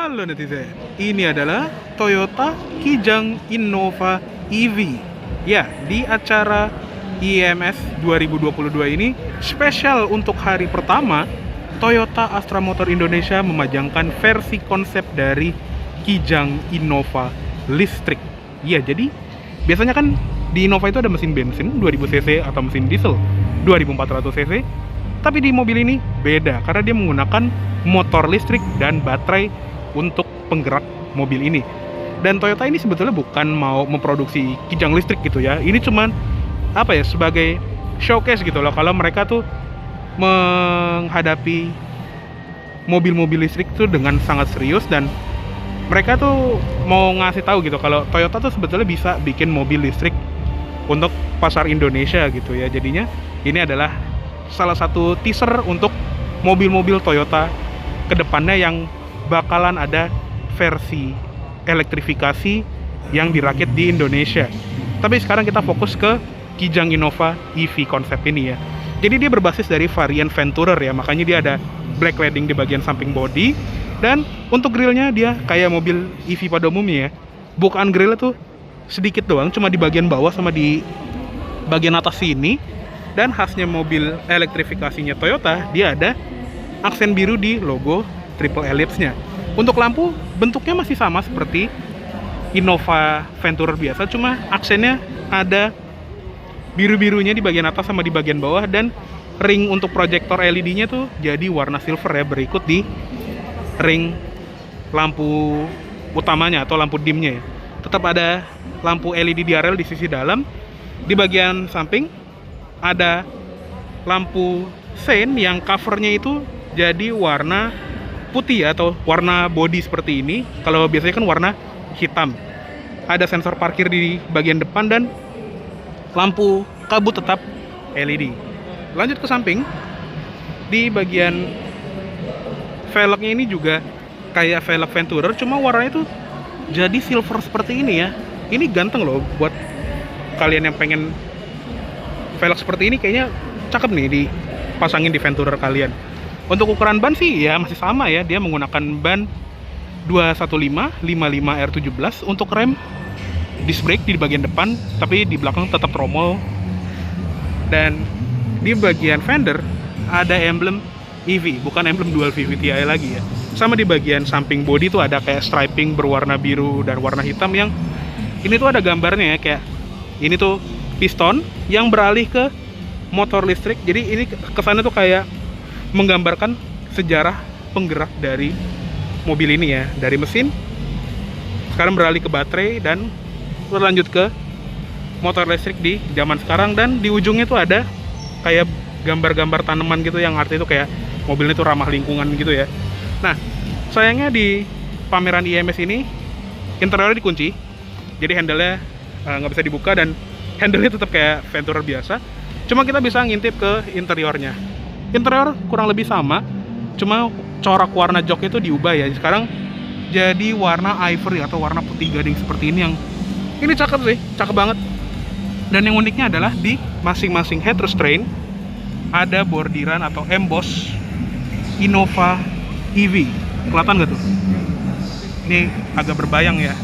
Halo netizen, ini adalah Toyota Kijang Innova EV. Ya, di acara IMS 2022 ini spesial untuk hari pertama, Toyota Astra Motor Indonesia memajangkan versi konsep dari Kijang Innova listrik. Ya, jadi biasanya kan di Innova itu ada mesin bensin 2000 cc atau mesin diesel 2400 cc. Tapi di mobil ini beda karena dia menggunakan motor listrik dan baterai untuk penggerak mobil ini. Dan Toyota ini sebetulnya bukan mau memproduksi Kijang listrik gitu ya. Ini cuman sebagai showcase gitu loh, kalau mereka tuh menghadapi mobil-mobil listrik tuh dengan sangat serius, dan mereka tuh mau ngasih tahu gitu kalau Toyota tuh sebetulnya bisa bikin mobil listrik untuk pasar Indonesia gitu ya. Jadinya ini adalah salah satu teaser untuk mobil-mobil Toyota kedepannya yang bakalan ada versi elektrifikasi yang dirakit di Indonesia. Tapi sekarang kita fokus ke Kijang Innova EV konsep ini ya. Jadi dia berbasis dari varian Venturer ya, makanya dia ada black cladding di bagian samping body. Dan untuk grillnya dia kayak mobil EV pada umumnya ya. Bukaan grillnya tuh sedikit doang, cuma di bagian bawah sama di bagian atas sini. Dan khasnya mobil elektrifikasinya Toyota, dia ada aksen biru di logo triple ellipse-nya. Untuk lampu, bentuknya masih sama seperti Innova Venturer biasa, cuma aksennya ada biru-birunya di bagian atas sama di bagian bawah, dan ring untuk proyektor LED-nya tuh jadi warna silver ya, berikut di ring lampu utamanya atau lampu dimnya ya. Tetap ada lampu LED DRL di sisi dalam. Di bagian samping ada lampu sein yang covernya itu jadi warna putih ya, atau warna body seperti ini. Kalau biasanya kan warna hitam. Ada sensor parkir di bagian depan dan lampu kabut tetap LED. Lanjut ke samping, di bagian velgnya ini juga kayak velg Venturer, cuma warnanya tuh jadi silver seperti ini ya. Ini ganteng loh buat kalian yang pengen velg seperti ini, kayaknya cakep nih dipasangin di Venturer kalian. Untuk ukuran ban sih ya masih sama ya, dia menggunakan ban 215 55R17. Untuk rem disc brake di bagian depan, tapi di belakang tetap tromol. Dan di bagian fender ada emblem EV, bukan emblem dual VVT-i lagi ya. Sama di bagian samping body tuh ada kayak striping berwarna biru dan warna hitam, yang ini tuh ada gambarnya ya, kayak ini tuh piston yang beralih ke motor listrik. Jadi ini kesannya tuh kayak menggambarkan sejarah penggerak dari mobil ini ya, dari mesin sekarang beralih ke baterai dan berlanjut ke motor listrik di zaman sekarang. Dan di ujungnya tuh ada kayak gambar-gambar tanaman gitu, yang artinya tuh kayak mobilnya tuh ramah lingkungan gitu ya. Nah, sayangnya di pameran IMS ini interiornya dikunci, jadi handle-nya nggak bisa dibuka, dan handle-nya tetap kayak Venturer biasa. Cuma kita bisa ngintip ke interiornya. Interior kurang lebih sama, cuma corak warna jok itu diubah ya. Sekarang jadi warna ivory atau warna putih gading seperti ini, yang ini cakep sih, cakep banget. Dan yang uniknya adalah di masing-masing head restraint ada bordiran atau emboss Innova EV. Kelihatan gak tuh? Ini agak berbayang ya.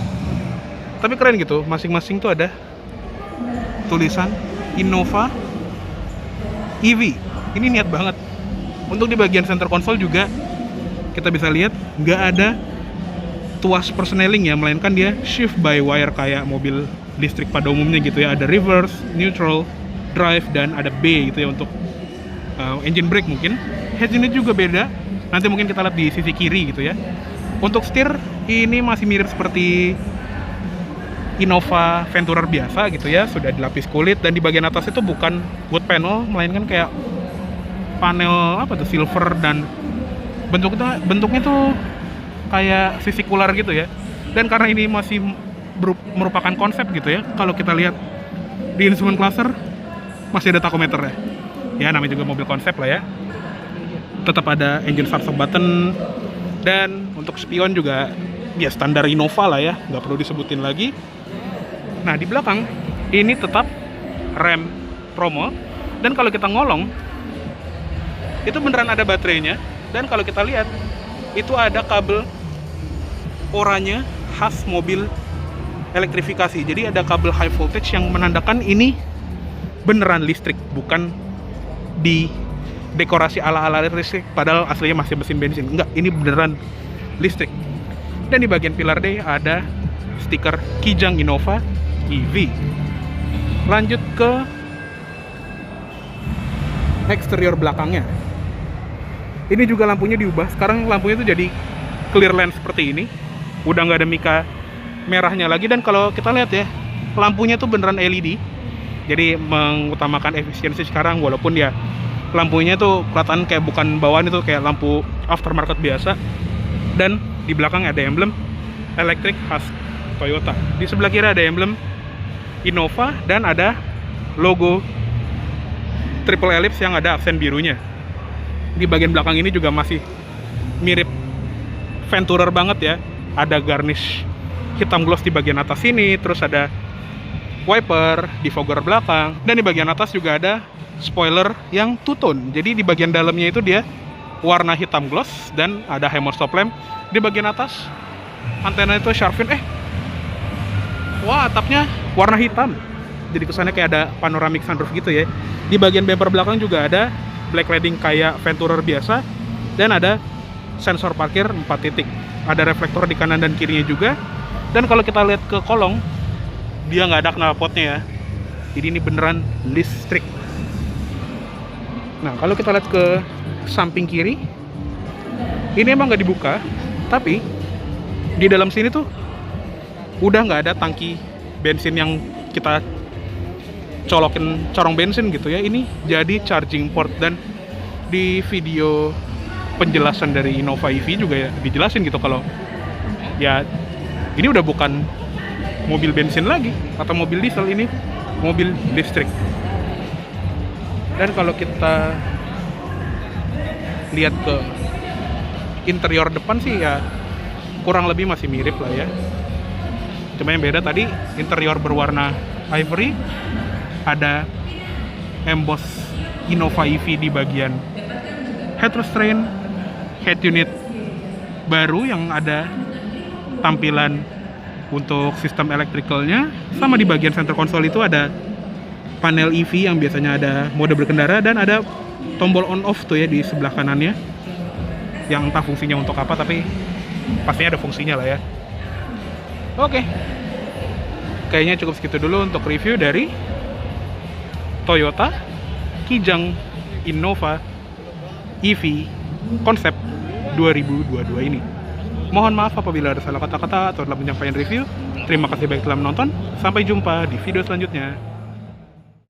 Tapi keren gitu, masing-masing tuh ada tulisan Innova EV. Ini niat banget. Untuk di bagian center console juga kita bisa lihat nggak ada tuas persneling ya, melainkan dia shift by wire kayak mobil listrik pada umumnya gitu ya. Ada reverse, neutral, drive, dan ada B gitu ya untuk engine brake mungkin. Head unit juga beda. Nanti mungkin kita lihat di sisi kiri gitu ya. Untuk setir ini masih mirip seperti Innova Venturer biasa gitu ya, sudah dilapis kulit. Dan di bagian atas itu bukan wood panel, melainkan kayak panel silver, dan bentuknya tuh kayak sisikular gitu ya. Dan karena ini masih merupakan konsep gitu ya, kalau kita lihat di instrument cluster masih ada tachometer ya, namanya juga mobil konsep lah ya. Tetap ada engine start stop button, dan untuk spion juga ya standar Innova lah ya, nggak perlu disebutin lagi. Nah, di belakang ini tetap rem tromol, dan kalau kita ngolong itu beneran ada baterainya. Dan kalau kita lihat itu ada kabel oranye khas mobil elektrifikasi. Jadi ada kabel high voltage yang menandakan ini beneran listrik, bukan di dekorasi ala-ala listrik padahal aslinya masih mesin bensin. Enggak, ini beneran listrik. Dan di bagian pilar D ada stiker Kijang Innova EV. Lanjut ke eksterior belakangnya. Ini juga lampunya diubah. Sekarang lampunya itu jadi clear lens seperti ini. Udah nggak ada mika merahnya lagi. Dan kalau kita lihat ya, lampunya tuh beneran LED. Jadi mengutamakan efisiensi sekarang, walaupun ya lampunya tuh kelihatan kayak bukan bawaan, itu kayak lampu aftermarket biasa. Dan di belakang ada emblem elektrik khas Toyota. Di sebelah kiri ada emblem Innova dan ada logo triple ellipse yang ada aksen birunya. Di bagian belakang ini juga masih mirip Venturer banget ya. Ada garnish hitam gloss di bagian atas sini, terus ada wiper di fogger belakang, dan di bagian atas juga ada spoiler yang two-tone. Jadi di bagian dalamnya itu dia warna hitam gloss dan ada hammer stop lamp. Di bagian atas antena itu shark fin. Wah, atapnya warna hitam. Jadi kesannya kayak ada panoramic sunroof gitu ya. Di bagian bumper belakang juga ada black cladding kayak Venturer biasa, dan ada sensor parkir 4 titik. Ada reflektor di kanan dan kirinya juga. Dan kalau kita lihat ke kolong, dia nggak ada knalpotnya ya. Jadi ini beneran listrik. Nah, kalau kita lihat ke samping kiri, ini emang nggak dibuka, tapi di dalam sini tuh udah nggak ada tangki bensin yang kita colokin corong bensin gitu ya. Ini jadi charging port, dan di video penjelasan dari Innova EV juga ya dijelasin gitu kalau ya ini udah bukan mobil bensin lagi atau mobil diesel, ini mobil listrik. Dan kalau kita lihat ke interior depan sih ya kurang lebih masih mirip lah ya. Cuma yang beda tadi interior berwarna ivory, ada emboss Innova EV di bagian head restraint, head unit baru yang ada tampilan untuk sistem elektrikalnya, sama di bagian center console itu ada panel EV yang biasanya ada mode berkendara, dan ada tombol on off tuh ya di sebelah kanannya, yang entah fungsinya untuk apa, tapi pastinya ada fungsinya lah ya. Oke, kayaknya cukup segitu dulu untuk review dari Toyota Kijang Innova EV konsep 2022 ini. Mohon maaf apabila ada salah kata-kata atau dalam penyampaian review. Terima kasih banyak telah menonton. Sampai jumpa di video selanjutnya.